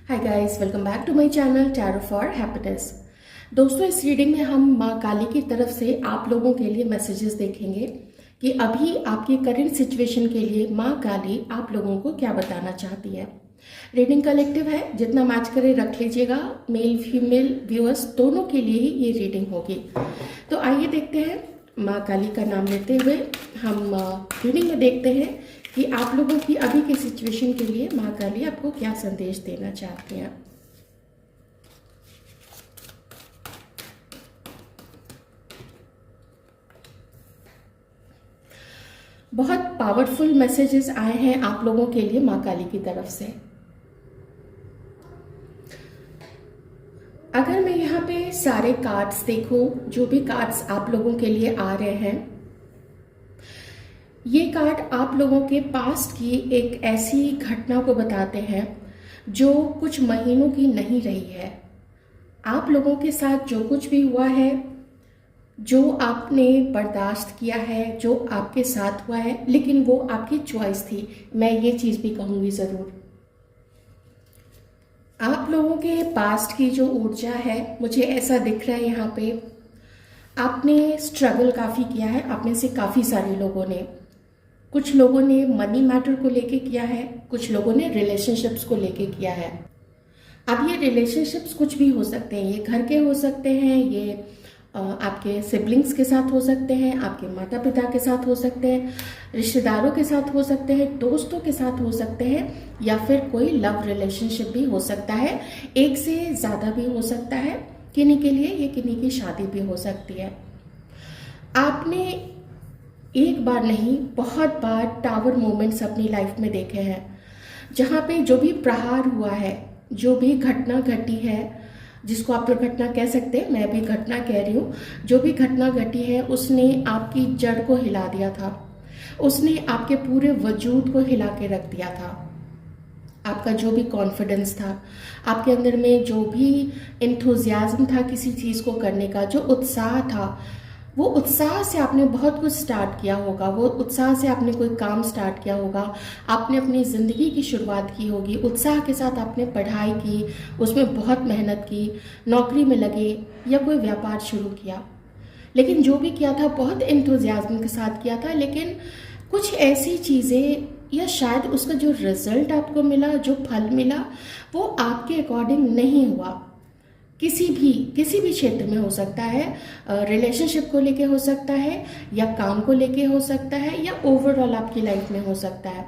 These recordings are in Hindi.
Hi guys, welcome back to my channel tarot for happiness. दोस्तों, इस रीडिंग में हम माँ काली की तरफ से आप लोगों के लिए मैसेजेस देखेंगे कि अभी आपकी करंट सिचुएशन के लिए माँ काली आप लोगों को क्या बताना चाहती है। रीडिंग कलेक्टिव है, जितना मैच करे रख लीजिएगा। मेल फीमेल व्यूअर्स दोनों के लिए ही ये रीडिंग होगी। तो आइए देखते हैं। माँ काली का नाम लेते हुए हम रीडिंग में देखते हैं कि आप लोगों की अभी की सिचुएशन के लिए माँ काली आपको क्या संदेश देना चाहती हैं। बहुत पावरफुल मैसेजेस आए हैं आप लोगों के लिए माँ काली की तरफ से। अगर मैं यहाँ पे सारे कार्ड्स देखूं, जो भी कार्ड्स आप लोगों के लिए आ रहे हैं, ये कार्ड आप लोगों के पास्ट की एक ऐसी घटना को बताते हैं जो कुछ महीनों की नहीं रही है। आप लोगों के साथ जो कुछ भी हुआ है, जो आपने बर्दाश्त किया है, जो आपके साथ हुआ है, लेकिन वो आपकी चॉइस थी। मैं ये चीज़ भी कहूँगी ज़रूर। आप लोगों के पास्ट की जो ऊर्जा है, मुझे ऐसा दिख रहा है यहाँ पे, आपने स्ट्रगल काफ़ी किया है। आप में से काफ़ी सारे लोगों ने, कुछ लोगों ने मनी मैटर को लेके किया है, कुछ लोगों ने रिलेशनशिप्स को लेके किया है। अब ये रिलेशनशिप्स कुछ भी हो सकते हैं, ये घर के हो सकते हैं, ये आपके सिबलिंग्स के साथ हो सकते हैं, आपके माता पिता के साथ हो सकते हैं, रिश्तेदारों के साथ हो सकते हैं, दोस्तों के साथ हो सकते हैं, या फिर कोई लव रिलेशनशिप भी हो सकता है। एक से ज़्यादा भी हो सकता है। किन्हीं के लिए ये किन्हीं की शादी भी हो सकती है। आपने एक बार नहीं, बहुत बार टावर मोमेंट्स अपनी लाइफ में देखे हैं, जहाँ पे जो भी प्रहार हुआ है, जो भी घटना घटी है, जिसको आप दुर्घटना कह सकते हैं, मैं भी घटना कह रही हूँ, जो भी घटना घटी है उसने आपकी जड़ को हिला दिया था, उसने आपके पूरे वजूद को हिला के रख दिया था। आपका जो भी कॉन्फिडेंस था, आपके अंदर में जो भी इंथुजियाज्म था किसी चीज़ को करने का, जो उत्साह था, वो उत्साह से आपने बहुत कुछ स्टार्ट किया होगा, वो उत्साह से आपने कोई काम स्टार्ट किया होगा, आपने अपनी ज़िंदगी की शुरुआत की होगी, उत्साह के साथ आपने पढ़ाई की, उसमें बहुत मेहनत की, नौकरी में लगे या कोई व्यापार शुरू किया। लेकिन जो भी किया था बहुत इंथुजियाज्म के साथ किया था, लेकिन कुछ ऐसी चीज़ें या शायद उसका जो रिजल्ट आपको मिला, जो फल मिला, वो आपके अकॉर्डिंग नहीं हुआ। किसी भी क्षेत्र में हो सकता है, रिलेशनशिप को लेके हो सकता है, या काम को लेके हो सकता है, या ओवरऑल आपकी लाइफ में हो सकता है,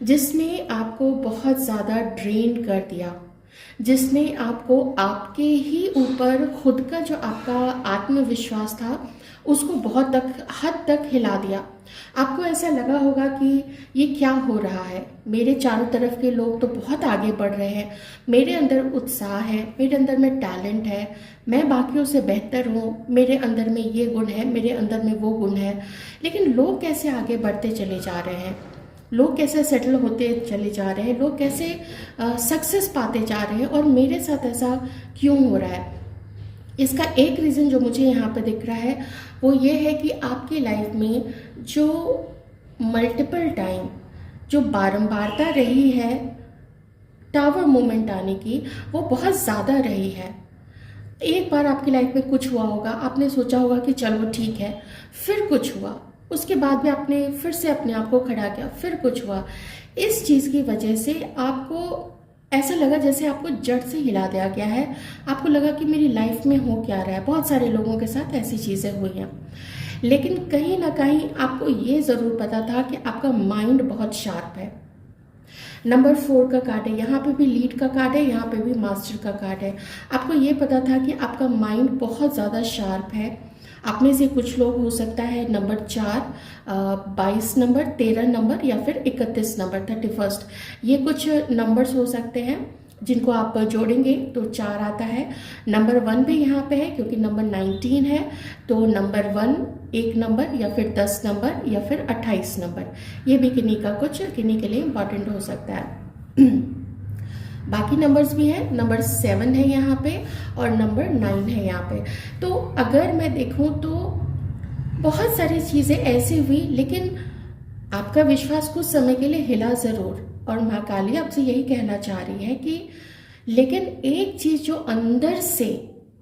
जिसने आपको बहुत ज़्यादा ड्रेन कर दिया, जिसने आपको आपके ही ऊपर खुद का जो आपका आत्मविश्वास था उसको बहुत हद तक हिला दिया। आपको ऐसा लगा होगा कि ये क्या हो रहा है, मेरे चारों तरफ के लोग तो बहुत आगे बढ़ रहे हैं, मेरे अंदर उत्साह है, मेरे अंदर में टैलेंट है, मैं बाकियों से बेहतर हूँ, मेरे अंदर में ये गुण है, मेरे अंदर में वो गुण है, लेकिन लोग कैसे आगे बढ़ते चले जा रहे हैं, लोग कैसे सेटल होते चले जा रहे हैं, लोग कैसे सक्सेस पाते जा रहे हैं, और मेरे साथ ऐसा क्यों हो रहा है। इसका एक रीज़न जो मुझे यहाँ पे दिख रहा है वो ये है कि आपकी लाइफ में जो मल्टीपल टाइम, जो बारंबारता रही है टावर मोमेंट आने की, वो बहुत ज़्यादा रही है। एक बार आपकी लाइफ में कुछ हुआ होगा, आपने सोचा होगा कि चलो ठीक है, फिर कुछ हुआ, उसके बाद भी आपने फिर से अपने आप को खड़ा किया, फिर कुछ हुआ। इस चीज़ की वजह से आपको ऐसा लगा जैसे आपको जड़ से हिला दिया गया है। आपको लगा कि मेरी लाइफ में हो क्या रहा है। बहुत सारे लोगों के साथ ऐसी चीज़ें हुई हैं, लेकिन कहीं ना कहीं आपको ये ज़रूर पता था कि आपका माइंड बहुत शार्प है। नंबर 4 का कार्ड है, यहाँ पे भी लीड का कार्ड है, यहाँ पे भी मास्टर का कार्ड है। आपको ये पता था कि आपका माइंड बहुत ज़्यादा शार्प है। आप में से कुछ लोग हो सकता है नंबर 4, 22 नंबर, 13 नंबर, या फिर 31 नंबर, 31, ये कुछ नंबर्स हो सकते हैं जिनको आप जोड़ेंगे तो 4 आता है। नंबर 1 भी यहाँ पे है क्योंकि नंबर 19 है, तो नंबर 1 1 नंबर, या फिर 10 नंबर, या फिर 28 नंबर, ये भी किन्हीं के लिए इम्पॉर्टेंट हो सकता है। बाकी नंबर्स भी हैं, नंबर 7 है यहाँ पे और नंबर 9 है यहाँ पे। तो अगर मैं देखूँ तो बहुत सारी चीज़ें ऐसी हुई, लेकिन आपका विश्वास कुछ समय के लिए हिला ज़रूर। और माँ काली आपसे यही कहना चाह रही है कि लेकिन एक चीज़ जो अंदर से,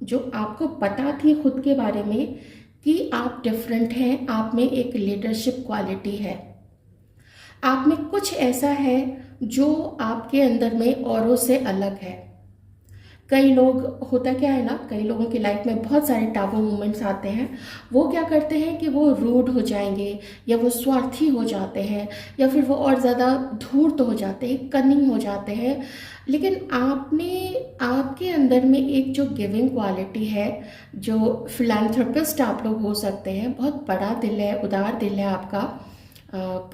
जो आपको पता थी खुद के बारे में कि आप डिफरेंट हैं, आप में एक लीडरशिप क्वालिटी है, आप में कुछ ऐसा है जो आपके अंदर में औरों से अलग है। कई लोग, होता क्या है ना, कई लोगों की लाइफ में बहुत सारे टाबू मोमेंट्स आते हैं। वो क्या करते हैं कि वो रूड हो जाएंगे, या वो स्वार्थी हो जाते हैं, या फिर वो और ज़्यादा धूर्त हो जाते हैं, कनिंग हो जाते हैं। लेकिन आपके अंदर में एक जो गिविंग क्वालिटी है, जो फिलैंथ्रोपिस्ट आप लोग हो सकते हैं, बहुत बड़ा दिल है, उदार दिल है आपका।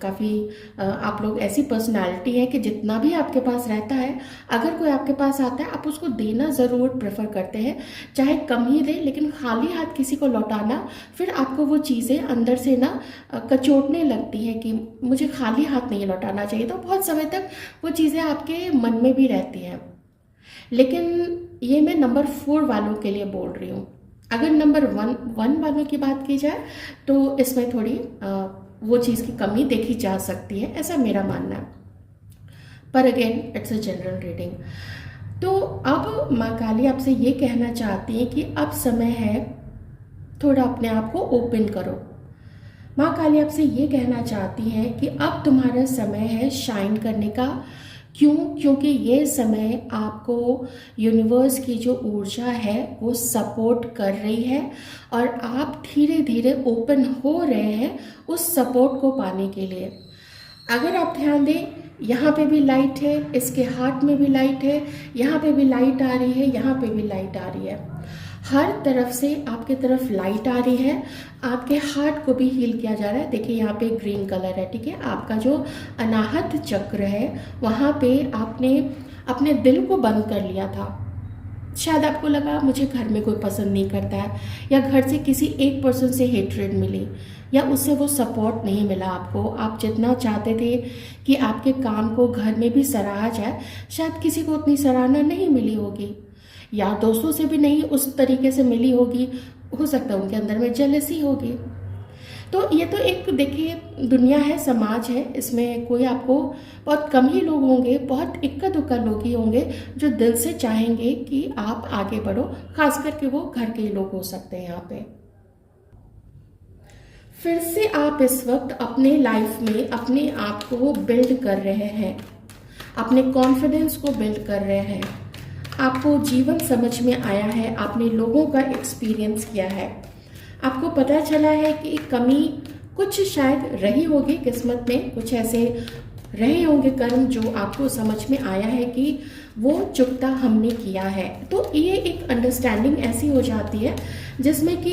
काफ़ी आप लोग ऐसी पर्सनालिटी है कि जितना भी आपके पास रहता है, अगर कोई आपके पास आता है, आप उसको देना ज़रूर प्रेफर करते हैं, चाहे कम ही दे, लेकिन खाली हाथ किसी को लौटाना, फिर आपको वो चीज़ें अंदर से ना कचोटने लगती हैं कि मुझे खाली हाथ नहीं लौटाना चाहिए। तो बहुत समय तक वो चीज़ें आपके मन में भी रहती हैं। लेकिन ये मैं नंबर 4 वालों के लिए बोल रही हूँ। अगर नंबर 1 वालों की बात की जाए तो इसमें थोड़ी वो चीज़ की कमी देखी जा सकती है, ऐसा मेरा मानना है। पर again it's a general reading. तो अब माँ काली आपसे ये कहना चाहती हैं कि अब समय है, थोड़ा अपने आप को ओपन करो। माँ काली आपसे ये कहना चाहती हैं कि अब तुम्हारा समय है शाइन करने का। क्यों? क्योंकि ये समय आपको यूनिवर्स की जो ऊर्जा है वो सपोर्ट कर रही है, और आप धीरे धीरे ओपन हो रहे हैं उस सपोर्ट को पाने के लिए। अगर आप ध्यान दें, यहाँ पे भी लाइट है, इसके हार्ट में भी लाइट है, यहाँ पे भी लाइट आ रही है, यहाँ पे भी लाइट आ रही है। हर तरफ से आपके तरफ लाइट आ रही है। आपके हार्ट को भी हील किया जा रहा है। देखिए यहाँ पे ग्रीन कलर है, ठीक है। आपका जो अनाहत चक्र है, वहाँ पे आपने अपने दिल को बंद कर लिया था। शायद आपको लगा मुझे घर में कोई पसंद नहीं करता है, या घर से किसी एक पर्सन से हेट्रेड मिली, या उससे वो सपोर्ट नहीं मिला आपको। आप जितना चाहते थे कि आपके काम को घर में भी सराहा जाए, शायद किसी को उतनी सराहना नहीं मिली होगी, या दोस्तों से भी नहीं उस तरीके से मिली होगी। हो सकता है उनके अंदर में जेलसी होगी। तो ये तो एक, देखिए, दुनिया है, समाज है, इसमें कोई आपको, बहुत कम ही लोग होंगे, बहुत इक्का दुक्का लोग ही होंगे जो दिल से चाहेंगे कि आप आगे बढ़ो। खास करके वो घर के ही लोग हो सकते हैं यहाँ पे। फिर से आप इस वक्त अपने लाइफ में अपने आप को बिल्ड कर रहे हैं, अपने कॉन्फिडेंस को बिल्ड कर रहे हैं। आपको जीवन समझ में आया है, आपने लोगों का एक्सपीरियंस किया है, आपको पता चला है कि कमी कुछ शायद रही होगी किस्मत में, कुछ ऐसे रहे होंगे कर्म जो आपको समझ में आया है कि वो चुकता हमने किया है। तो ये एक अंडरस्टैंडिंग ऐसी हो जाती है जिसमें कि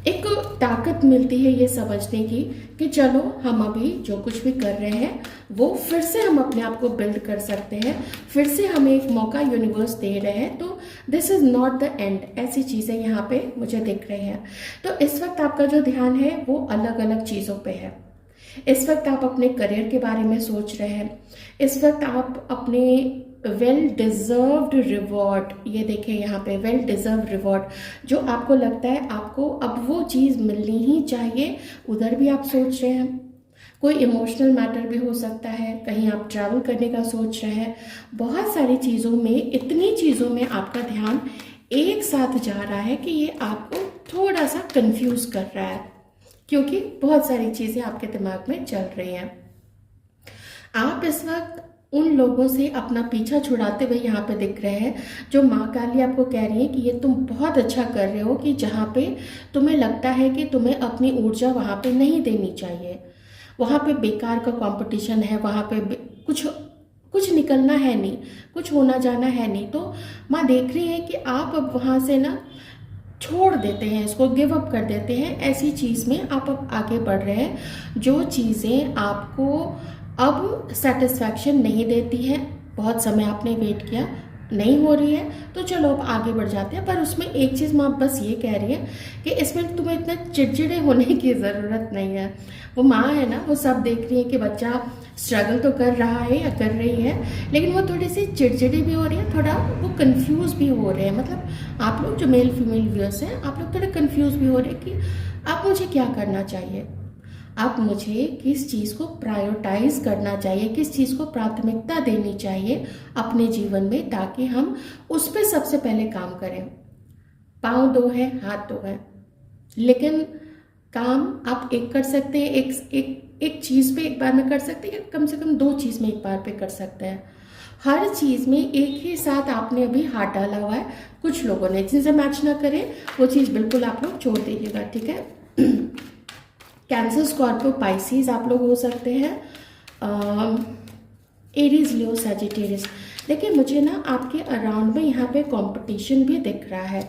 एक ताकत मिलती है ये समझने की कि चलो हम अभी जो कुछ भी कर रहे हैं वो फिर से हम अपने आप को बिल्ड कर सकते हैं, फिर से हमें एक मौका यूनिवर्स दे रहे हैं। तो this is not the end, ऐसी चीज़ें यहाँ पे मुझे दिख रही हैं। तो इस वक्त आपका जो ध्यान है वो अलग अलग चीज़ों पे है। इस वक्त आप अपने करियर के बारे में सोच रहे हैं, इस वक्त आप अपने वेल डिज़र्व्ड रिवॉर्ड, ये देखिए यहाँ पे वेल डिज़र्व्ड रिवॉर्ड, जो आपको लगता है आपको अब वो चीज़ मिलनी ही चाहिए, उधर भी आप सोच रहे हैं। कोई इमोशनल मैटर भी हो सकता है, कहीं आप ट्रैवल करने का सोच रहे हैं। बहुत सारी चीज़ों में, इतनी चीज़ों में आपका ध्यान एक साथ जा रहा है कि ये आपको थोड़ा सा कंफ्यूज कर रहा है, क्योंकि बहुत सारी चीज़ें आपके दिमाग में चल रही हैं। आप इस वक्त उन लोगों से अपना पीछा छुड़ाते हुए यहाँ पे दिख रहे हैं जो माँ काली आपको कह रही है कि ये तुम बहुत अच्छा कर रहे हो, कि जहाँ पे तुम्हें लगता है कि तुम्हें अपनी ऊर्जा वहाँ पे नहीं देनी चाहिए, वहाँ पे बेकार का कंपटीशन है, वहाँ पे कुछ निकलना है नहीं, कुछ होना जाना है नहीं। तो माँ देख रही है कि आप अब वहाँ से ना छोड़ देते हैं, इसको गिव अप कर देते हैं। ऐसी चीज़ में आप अब आगे बढ़ रहे हैं जो चीज़ें आपको अब सेटिस्फैक्शन नहीं देती है। बहुत समय आपने वेट किया, नहीं हो रही है, तो चलो अब आगे बढ़ जाते हैं। पर उसमें एक चीज़ माँ बस ये कह रही है कि इसमें तुम्हें इतना चिड़चिड़े होने की ज़रूरत नहीं है। वो माँ है ना, वो सब देख रही है कि बच्चा स्ट्रगल तो कर रहा है या कर रही है, लेकिन वो थोड़ी सी चिड़चिड़ी भी हो रही है, थोड़ा वो कंफ्यूज भी हो रहे हैं। मतलब आप लोग जो मेल फीमेल व्यूअर्स हैं, आप लोग थोड़े कंफ्यूज भी हो रहे हैं कि अब मुझे क्या करना चाहिए, अब मुझे किस चीज़ को प्रायोरिटाइज करना चाहिए, किस चीज़ को प्राथमिकता देनी चाहिए अपने जीवन में, ताकि हम उस पर सबसे पहले काम करें। पाँव दो है, हाथ दो है, लेकिन काम आप एक कर सकते हैं, एक चीज़ पे एक बार में कर सकते हैं, कम से कम दो चीज़ में एक बार पे कर सकते हैं। हर चीज़ में एक ही साथ आपने अभी हाथ डाला हुआ है। कुछ लोगों ने जिनसे मैच ना करे वो चीज़ बिल्कुल आप लोग छोड़ दीजिएगा, ठीक है। कैंसर, स्कॉर्पियो, पाइसिस आप लोग हो सकते हैं, एरीज, लियो, सजिटेरियस। देखिए मुझे ना आपके अराउंड में यहाँ पे कंपटीशन भी दिख रहा है।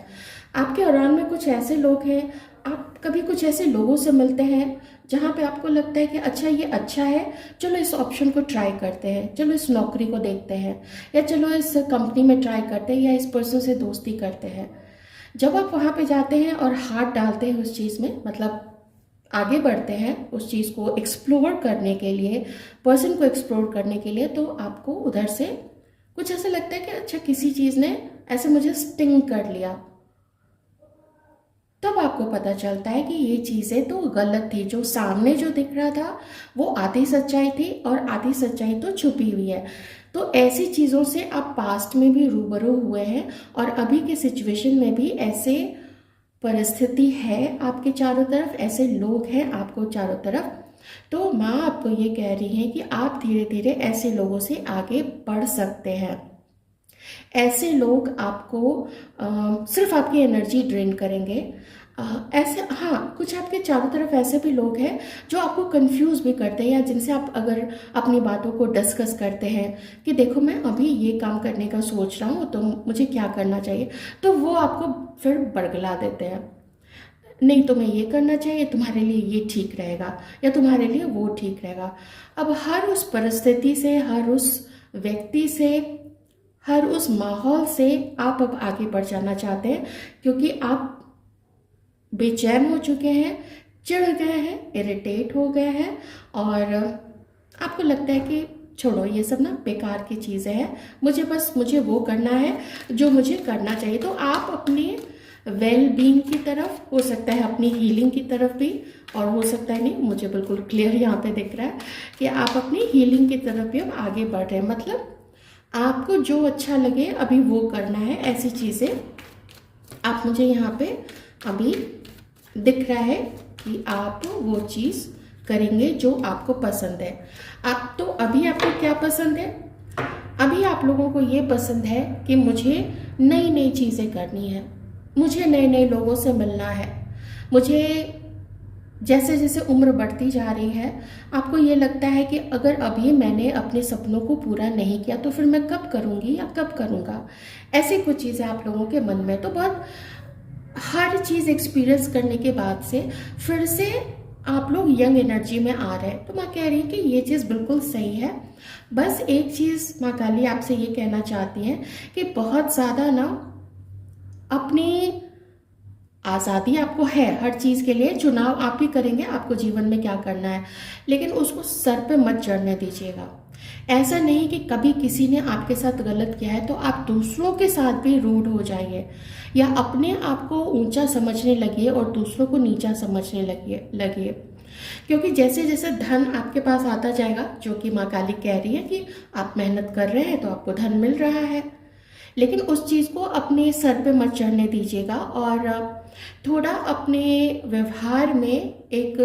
आपके अराउंड में कुछ ऐसे लोग हैं, आप कभी कुछ ऐसे लोगों से मिलते हैं जहाँ पे आपको लगता है कि अच्छा ये अच्छा है, चलो इस ऑप्शन को ट्राई करते हैं, चलो इस नौकरी को देखते हैं, या चलो इस कंपनी में ट्राई करते हैं, या इस पर्सन से दोस्ती करते हैं। जब आप वहाँ पे जाते हैं और हाथ डालते हैं उस चीज़ में, मतलब आगे बढ़ते हैं उस चीज़ को एक्सप्लोर करने के लिए, पर्सन को एक्सप्लोर करने के लिए, तो आपको उधर से कुछ ऐसा लगता है कि अच्छा किसी चीज़ ने ऐसे मुझे स्टिंग कर लिया। तब आपको पता चलता है कि ये चीज़ें तो गलत थी, जो सामने जो दिख रहा था वो आधी सच्चाई थी और आधी सच्चाई तो छुपी हुई है। तो ऐसी चीज़ों से आप पास्ट में भी रूबरू हुए हैं और अभी के सिचुएशन में भी ऐसे परिस्थिति है आपके चारों तरफ, ऐसे लोग हैं आपको चारों तरफ। तो माँ आपको ये कह रही है कि आप धीरे धीरे ऐसे लोगों से आगे बढ़ सकते हैं। ऐसे लोग आपको सिर्फ आपकी एनर्जी ड्रेन करेंगे। ऐसे हाँ, कुछ आपके चारों तरफ ऐसे भी लोग हैं जो आपको कंफ्यूज भी करते हैं, या जिनसे आप अगर अपनी बातों को डिस्कस करते हैं कि देखो मैं अभी ये काम करने का सोच रहा हूँ तो मुझे क्या करना चाहिए, तो वो आपको फिर बरगला देते हैं, नहीं तुम्हें ये करना चाहिए, तुम्हारे लिए ये ठीक रहेगा या तुम्हारे लिए वो ठीक रहेगा। अब हर उस परिस्थिति से, हर उस व्यक्ति से, हर उस माहौल से आप अब आगे बढ़ जाना चाहते हैं, क्योंकि आप बेचैन हो चुके हैं, चिढ़ गए हैं, इरिटेट हो गए हैं, और आपको लगता है कि छोड़ो ये सब ना बेकार की चीज़ें हैं, मुझे वो करना है जो मुझे करना चाहिए। तो आप अपने वेल बीइंग की तरफ, हो सकता है अपनी हीलिंग की तरफ भी, और हो सकता है नहीं, मुझे बिल्कुल क्लियर यहाँ पे दिख रहा है कि आप अपनी हीलिंग की तरफ भी अब आगे बढ़ रहे हैं। मतलब आपको जो अच्छा लगे अभी वो करना है, ऐसी चीज़ें आप मुझे यहाँ पे अभी दिख रहा है कि आप वो चीज़ करेंगे जो आपको पसंद है। आप तो अभी आपको क्या पसंद है? अभी आप लोगों को ये पसंद है कि मुझे नई नई चीज़ें करनी है, मुझे नए नए लोगों से मिलना है, मुझे जैसे जैसे उम्र बढ़ती जा रही है आपको ये लगता है कि अगर अभी मैंने अपने सपनों को पूरा नहीं किया तो फिर मैं कब करूँगी या कब करूँगा। ऐसी कुछ चीज़ें आप लोगों के मन में, तो बहुत हर चीज़ एक्सपीरियंस करने के बाद से फिर से आप लोग यंग एनर्जी में आ रहे हैं। तो माँ कह रही है कि ये चीज़ बिल्कुल सही है। बस एक चीज़ माँ काली आपसे ये कहना चाहती हैं कि बहुत ज़्यादा ना अपनी आज़ादी आपको है हर चीज़ के लिए, चुनाव आप ही करेंगे आपको जीवन में क्या करना है, लेकिन उसको सर पे मत चढ़ने दीजिएगा। ऐसा नहीं कि कभी किसी ने आपके साथ गलत किया है तो आप दूसरों के साथ भी रूड हो जाइए, या अपने आप को ऊंचा समझने लगिए और दूसरों को नीचा समझने लगिए। क्योंकि जैसे जैसे धन आपके पास आता जाएगा, जो कि माँ काली कह रही है कि आप मेहनत कर रहे हैं तो आपको धन मिल रहा है, लेकिन उस चीज़ को अपने सर पे मत चढ़ने दीजिएगा। और थोड़ा अपने व्यवहार में एक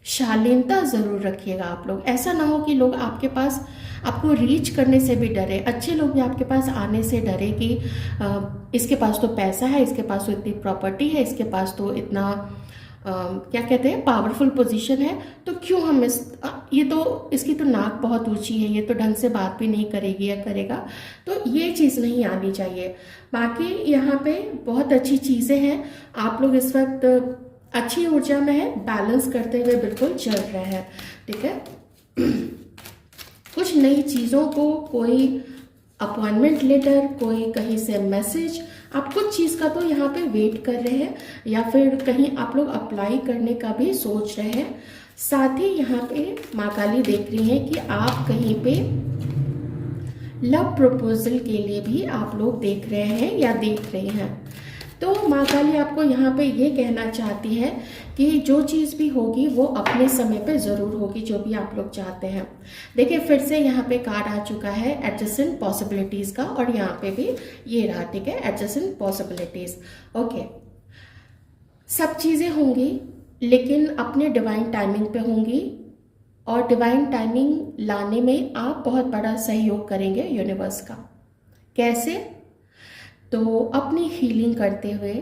शालीनता ज़रूर रखिएगा आप लोग। ऐसा ना हो कि लोग आपके पास आपको रीच करने से भी डरे, अच्छे लोग भी आपके पास आने से डरे कि इसके पास तो पैसा है, इसके पास तो इतनी प्रॉपर्टी है, इसके पास तो इतना क्या कहते हैं पावरफुल पोजीशन है, तो क्यों हम ये तो इसकी तो नाक बहुत ऊंची है, ये तो ढंग से बात भी नहीं करेगी या करेगा। तो ये चीज़ नहीं आनी चाहिए। बाकी यहाँ पे बहुत अच्छी चीज़ें हैं, आप लोग इस वक्त अच्छी ऊर्जा में है, बैलेंस करते हुए बिल्कुल चल रहे हैं, ठीक है। कुछ नई चीज़ों को, कोई अपॉइंटमेंट लेटर, कोई कहीं से मैसेज, आप कुछ चीज़ का तो यहाँ पे वेट कर रहे हैं, या फिर कहीं आप लोग अप्लाई करने का भी सोच रहे हैं। साथ ही यहाँ पे माँ काली देख रही है कि आप कहीं पे लव प्रपोजल के लिए भी आप लोग देख रहे हैं या देख रहे हैं। तो माँ काली आपको यहाँ पे ये कहना चाहती है कि जो चीज़ भी होगी वो अपने समय पे ज़रूर होगी, जो भी आप लोग चाहते हैं। देखिए फिर से यहाँ पे कार्ड आ चुका है एडजस्टेंट पॉसिबिलिटीज़ का, और यहाँ पे भी ये रहा, ठीक है, एडजस्टेंट पॉसिबिलिटीज़। ओके, सब चीज़ें होंगी लेकिन अपने डिवाइन टाइमिंग पे होंगी, और डिवाइन टाइमिंग लाने में आप बहुत बड़ा सहयोग करेंगे यूनिवर्स का। कैसे? तो अपनी हीलिंग करते हुए,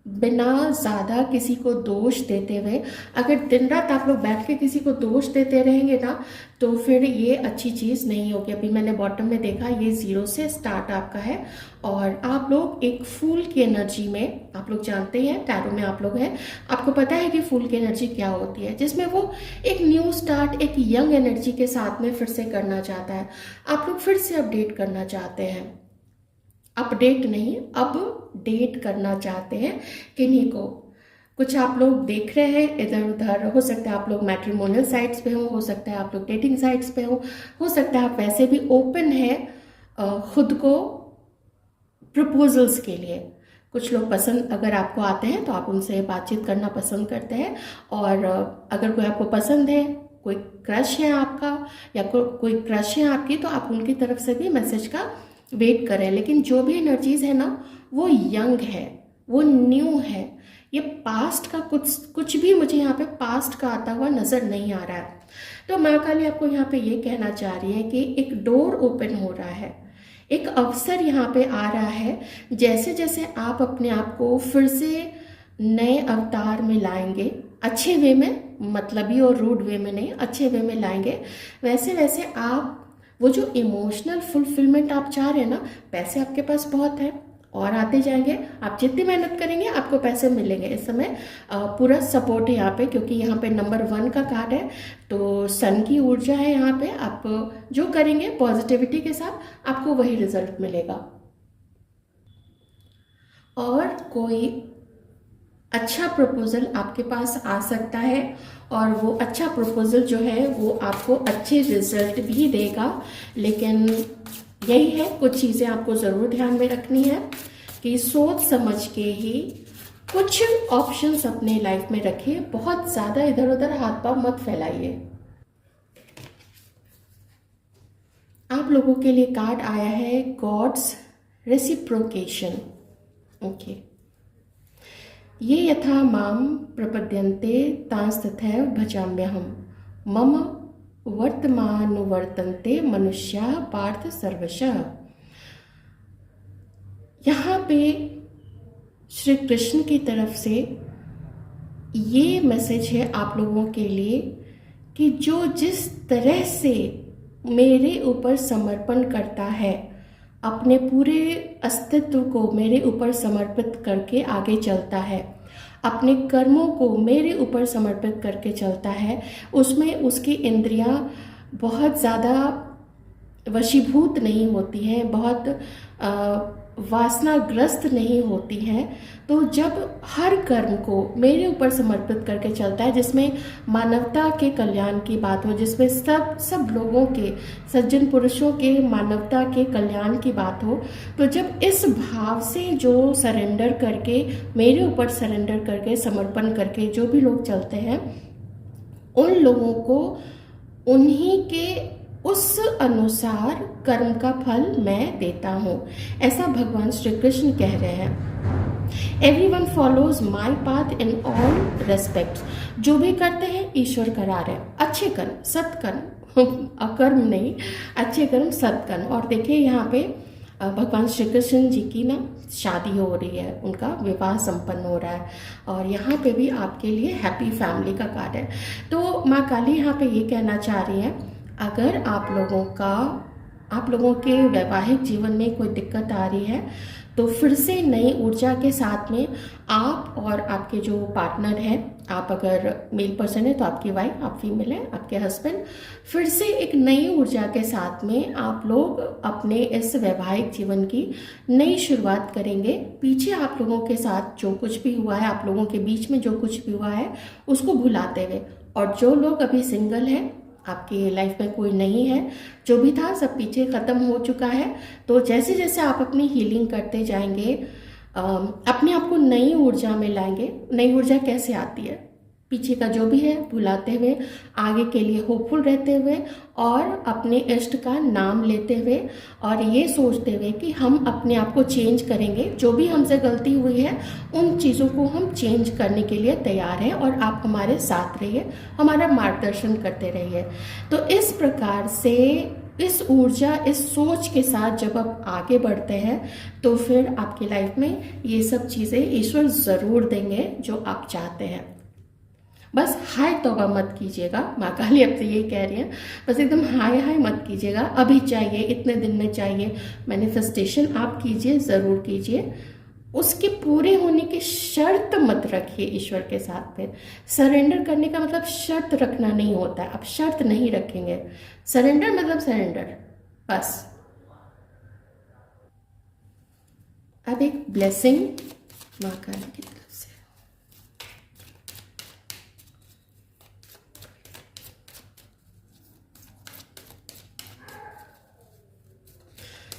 बिना ज़्यादा किसी को दोष देते हुए। अगर दिन रात आप लोग बैठ के किसी को दोष देते रहेंगे ना, तो फिर ये अच्छी चीज़ नहीं होगी। अभी मैंने बॉटम में देखा, ये 0 से स्टार्ट आपका है, और आप लोग एक फूल की एनर्जी में, आप लोग जानते हैं टैरो में आप लोग हैं, आपको पता है कि फूल की एनर्जी क्या होती है, जिसमें वो एक न्यू स्टार्ट, एक यंग एनर्जी के साथ में फिर से करना चाहता है। आप लोग फिर से अपडेट करना चाहते हैं, अपडेट नहीं, अपडेट करना चाहते हैं किन्हीं को। कुछ आप लोग देख रहे हैं इधर उधर, हो सकता है आप लोग मैट्रिमोनियल साइट्स पे हो सकता है आप लोग डेटिंग साइट्स पे हो सकता है आप वैसे भी ओपन है खुद को प्रपोजल्स के लिए। कुछ लोग पसंद अगर आपको आते हैं तो आप उनसे बातचीत करना पसंद करते हैं, और अगर कोई आपको पसंद है, कोई क्रश है आपका या कोई क्रश है आपकी, तो आप उनकी तरफ से भी मैसेज का वेट करें। लेकिन जो भी एनर्जीज है ना, वो यंग है, वो न्यू है। ये पास्ट का कुछ भी मुझे यहाँ पे पास्ट का आता हुआ नजर नहीं आ रहा है। तो माँ काली आपको यहाँ पे ये कहना चाह रही है कि एक डोर ओपन हो रहा है, एक अवसर यहाँ पे आ रहा है। जैसे जैसे आप अपने आप को फिर से नए अवतार में लाएंगे, अच्छे वे में, मतलबी और रूड वे में नहीं, अच्छे वे में लाएंगे, वैसे वैसे आप वो जो इमोशनल फुलफिलमेंट आप चाह रहे हैं ना, पैसे आपके पास बहुत है और आते जाएंगे। आप जितनी मेहनत करेंगे आपको पैसे मिलेंगे। इस समय पूरा सपोर्ट है यहाँ पे, क्योंकि यहाँ पे नंबर 1 का कार्ड है, तो सन की ऊर्जा है यहाँ पे। आप जो करेंगे पॉजिटिविटी के साथ, आपको वही रिजल्ट मिलेगा। और कोई अच्छा प्रपोजल आपके पास आ सकता है, और वो अच्छा प्रपोजल जो है वो आपको अच्छे रिजल्ट भी देगा। लेकिन यही है, कुछ चीज़ें आपको ज़रूर ध्यान में रखनी है कि सोच समझ के ही कुछ ऑप्शंस अपने लाइफ में रखिए। बहुत ज़्यादा इधर उधर हाथ पांव मत फैलाइए। आप लोगों के लिए कार्ड आया है गॉड्स रेसिप्रोकेशन। ओके, ये यथा माम प्रपद्यन्ते तांस्तथैव भजाम्यहम् मम वर्तमानुवर्तन्ते मनुष्या पार्थ सर्वशः। यहाँ पे श्री कृष्ण की तरफ से ये मैसेज है आप लोगों के लिए कि जो जिस तरह से मेरे ऊपर समर्पण करता है, अपने पूरे अस्तित्व को मेरे ऊपर समर्पित करके आगे चलता है, अपने कर्मों को मेरे ऊपर समर्पित करके चलता है, उसमें उसकी इंद्रियां बहुत ज़्यादा वशीभूत नहीं होती हैं, बहुत वासनाग्रस्त नहीं होती हैं। तो जब हर कर्म को मेरे ऊपर समर्पित करके चलता है, जिसमें मानवता के कल्याण की बात हो, जिसमें सब लोगों के, सज्जन पुरुषों के मानवता के कल्याण की बात हो, तो जब इस भाव से जो सरेंडर करके, मेरे ऊपर सरेंडर करके, समर्पण करके जो भी लोग चलते हैं, उन लोगों को उन्हीं के उस अनुसार कर्म का फल मैं देता हूँ, ऐसा भगवान श्री कृष्ण कह रहे हैं। Everyone follows my path in all respects. जो भी करते हैं ईश्वर करा रहे हैं, अच्छे कर्म, सत्कर्म, अकर्म नहीं, अच्छे कर्म, सत्कर्म। और देखिए यहाँ पे भगवान श्री कृष्ण जी की ना शादी हो रही है, उनका विवाह संपन्न हो रहा है, और यहाँ पे भी आपके लिए हैप्पी फैमिली का कार्ड है। तो माँ काली यहाँ पे ये कहना चाह रही है, अगर आप लोगों के वैवाहिक जीवन में कोई दिक्कत आ रही है, तो फिर से नई ऊर्जा के साथ में आप और आपके जो पार्टनर हैं, आप अगर मेल पर्सन है तो आपकी वाइफ, आप फीमेल है आपके हस्बैंड, फिर से एक नई ऊर्जा के साथ में आप लोग अपने इस वैवाहिक जीवन की नई शुरुआत करेंगे। पीछे आप लोगों के साथ जो कुछ भी हुआ है, आप लोगों के बीच में जो कुछ भी हुआ है, उसको भुलाते हुए। और जो लोग अभी सिंगल हैं, आपकी लाइफ में कोई नहीं है, जो भी था सब पीछे ख़त्म हो चुका है। तो जैसे जैसे आप अपनी हीलिंग करते जाएंगे, अपने आप को नई ऊर्जा में लाएंगे। नई ऊर्जा कैसे आती है? पीछे का जो भी है भुलाते हुए, आगे के लिए होपफुल रहते हुए और अपने इष्ट का नाम लेते हुए और ये सोचते हुए कि हम अपने आप को चेंज करेंगे। जो भी हमसे गलती हुई है उन चीज़ों को हम चेंज करने के लिए तैयार हैं और आप हमारे साथ रहिए, हमारा मार्गदर्शन करते रहिए। तो इस प्रकार से इस ऊर्जा, इस सोच के साथ जब आप आगे बढ़ते हैं तो फिर आपकी लाइफ में ये सब चीज़ें ईश्वर ज़रूर देंगे जो आप चाहते हैं। बस हाय तौबा मत कीजिएगा, माँ काली अब तो यही कह रही हैं, बस एकदम हाय हाय मत कीजिएगा। अभी चाहिए, इतने दिन में चाहिए, मैनिफेस्टेशन आप कीजिए, ज़रूर कीजिए। उसके पूरे होने की शर्त मत रखिए ईश्वर के साथ में। सरेंडर करने का मतलब शर्त रखना नहीं होता है, आप शर्त नहीं रखेंगे। सरेंडर मतलब सरेंडर, बस। अब एक ब्लेसिंग माँ काली की तरफ से।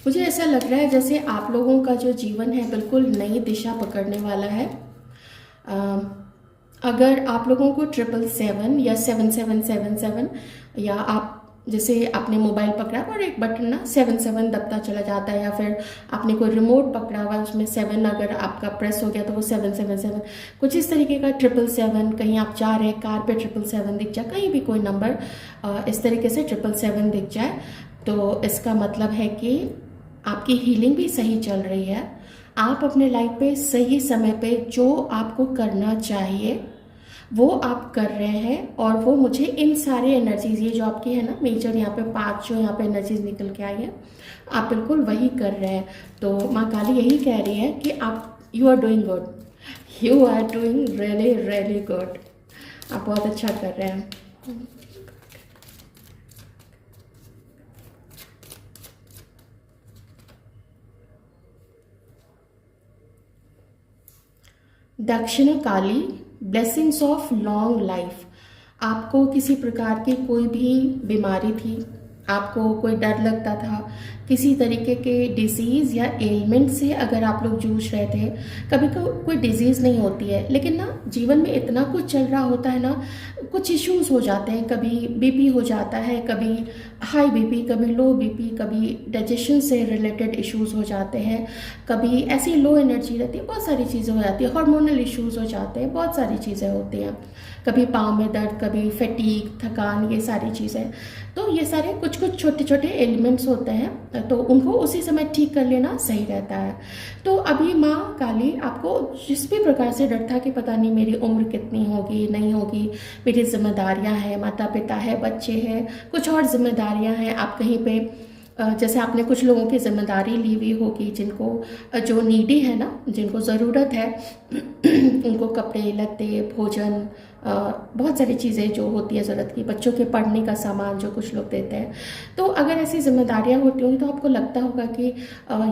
मुझे ऐसा लग रहा है जैसे आप लोगों का जो जीवन है बिल्कुल नई दिशा पकड़ने वाला है। अगर आप लोगों को 777 या 7777 या आप जैसे आपने मोबाइल पकड़ा और एक बटन ना 77 दबता चला जाता है, या फिर आपने कोई रिमोट पकड़ा हुआ उसमें 7 अगर आपका प्रेस हो गया तो वो 777, कुछ इस तरीके का 777। कहीं आप जा रहे हैं कार पे 777 दिख जाए, कहीं भी कोई नंबर इस तरीके से 777 दिख जाए तो इसका मतलब है कि आपकी हीलिंग भी सही चल रही है। आप अपने लाइफ पे सही समय पे जो आपको करना चाहिए वो आप कर रहे हैं और वो मुझे इन सारे एनर्जीज, ये जो आपकी है ना मेजर यहाँ पे 5 जो यहाँ पे एनर्जीज निकल के आई है, आप बिल्कुल वही कर रहे हैं। तो माँ काली यही कह रही है कि आप you are doing good, you are doing really really good. आप बहुत अच्छा कर रहे हैं। Dakshina Kali, blessings of long life. आपको किसी प्रकार की कोई भी बीमारी थी, आपको कोई डर लगता था, किसी तरीके के डिजीज़ या एलिमेंट से अगर आप लोग जूझ रहे थे। कभी कोई डिजीज़ नहीं होती है, लेकिन ना जीवन में इतना कुछ चल रहा होता है ना, कुछ इश्यूज हो जाते हैं। कभी बीपी हो जाता है, कभी हाई बीपी, कभी लो बीपी, कभी डाइजेशन से रिलेटेड इश्यूज हो जाते हैं, कभी ऐसी लो एनर्जी रहती है, बहुत सारी चीज़ें हो जाती है, हार्मोनल इश्यूज हो जाते हैं, बहुत सारी चीज़ें होती हैं, कभी पाँव में दर्द, कभी फटीग, थकान, ये सारी चीज़ें। तो ये सारे कुछ कुछ छोटे छोटे एलिमेंट्स होते हैं, तो उनको उसी समय ठीक कर लेना सही रहता है। तो अभी माँ काली आपको जिस भी प्रकार से डर था कि पता नहीं मेरी उम्र कितनी होगी, नहीं होगी, मेरी जिम्मेदारियाँ हैं, माता पिता है, बच्चे हैं, कुछ और जिम्मेदारियाँ हैं, आप कहीं पे जैसे आपने कुछ लोगों की जिम्मेदारी ली हुई होगी, जिनको जो नीडी है ना, जिनको ज़रूरत है उनको कपड़े लत्ते, भोजन, बहुत सारी चीज़ें जो होती है ज़रूरत की, बच्चों के पढ़ने का सामान जो कुछ लोग देते हैं। तो अगर ऐसी जिम्मेदारियां होती होंगी तो आपको लगता होगा कि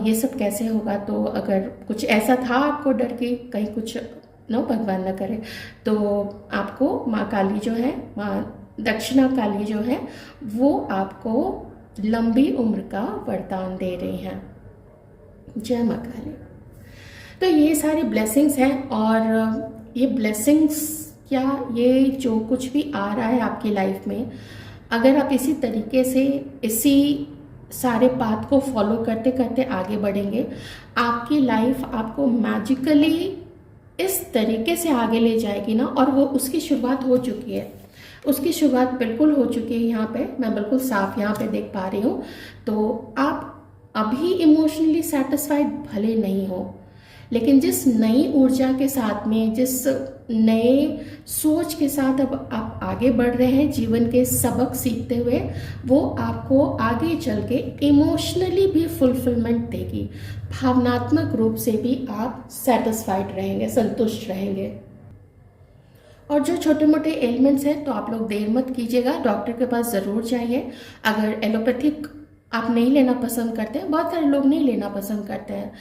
ये सब कैसे होगा। तो अगर कुछ ऐसा था आपको डर कि कहीं कुछ नो भगवान न करे, तो आपको माँ काली जो है, माँ दक्षिणा काली जो है, वो आपको लंबी उम्र का वरदान दे रही हैं। जय माँ काली। तो ये सारी ब्लेसिंग्स हैं, और ये ब्लेसिंग्स क्या, ये जो कुछ भी आ रहा है आपकी लाइफ में, अगर आप इसी तरीके से इसी सारे पाथ को फॉलो करते करते आगे बढ़ेंगे, आपकी लाइफ आपको मैजिकली इस तरीके से आगे ले जाएगी ना। और वो उसकी शुरुआत हो चुकी है, उसकी शुरुआत बिल्कुल हो चुकी है। यहाँ पे मैं बिल्कुल साफ यहाँ पे देख पा रही हूँ। तो आप अभी इमोशनली सेटिस्फाइड भले नहीं हो, लेकिन जिस नई ऊर्जा के साथ में, जिस नए सोच के साथ अब आप आगे बढ़ रहे हैं जीवन के सबक सीखते हुए, वो आपको आगे चल के इमोशनली भी फुलफिलमेंट देगी, भावनात्मक रूप से भी आप सेटिस्फाइड रहेंगे, संतुष्ट रहेंगे। और जो छोटे मोटे एलिमेंट्स हैं तो आप लोग देर मत कीजिएगा, डॉक्टर के पास ज़रूर जाइए। अगर एलोपैथिक आप नहीं लेना पसंद करते हैं, बहुत सारे लोग नहीं लेना पसंद करते हैं,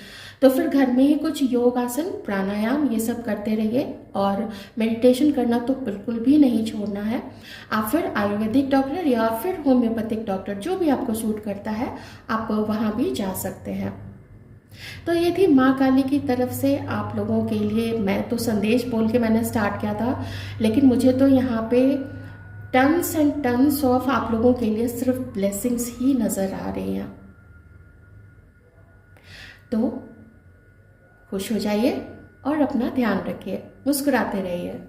तो फिर घर में ही कुछ योग आसन, प्राणायाम, ये सब करते रहिए। और मेडिटेशन करना तो बिल्कुल भी नहीं छोड़ना है। आप फिर आयुर्वेदिक डॉक्टर या फिर होम्योपैथिक डॉक्टर, जो भी आपको सूट करता है, आप वहाँ भी जा सकते हैं। तो ये थी माँ काली की तरफ से आप लोगों के लिए। मैं तो संदेश बोल के मैंने स्टार्ट किया था, लेकिन मुझे तो यहाँ पे टन्स एंड टन्स ऑफ आप लोगों के लिए सिर्फ ब्लेसिंग्स ही नज़र आ रही हैं। तो खुश हो जाइए और अपना ध्यान रखिए, मुस्कुराते रहिए।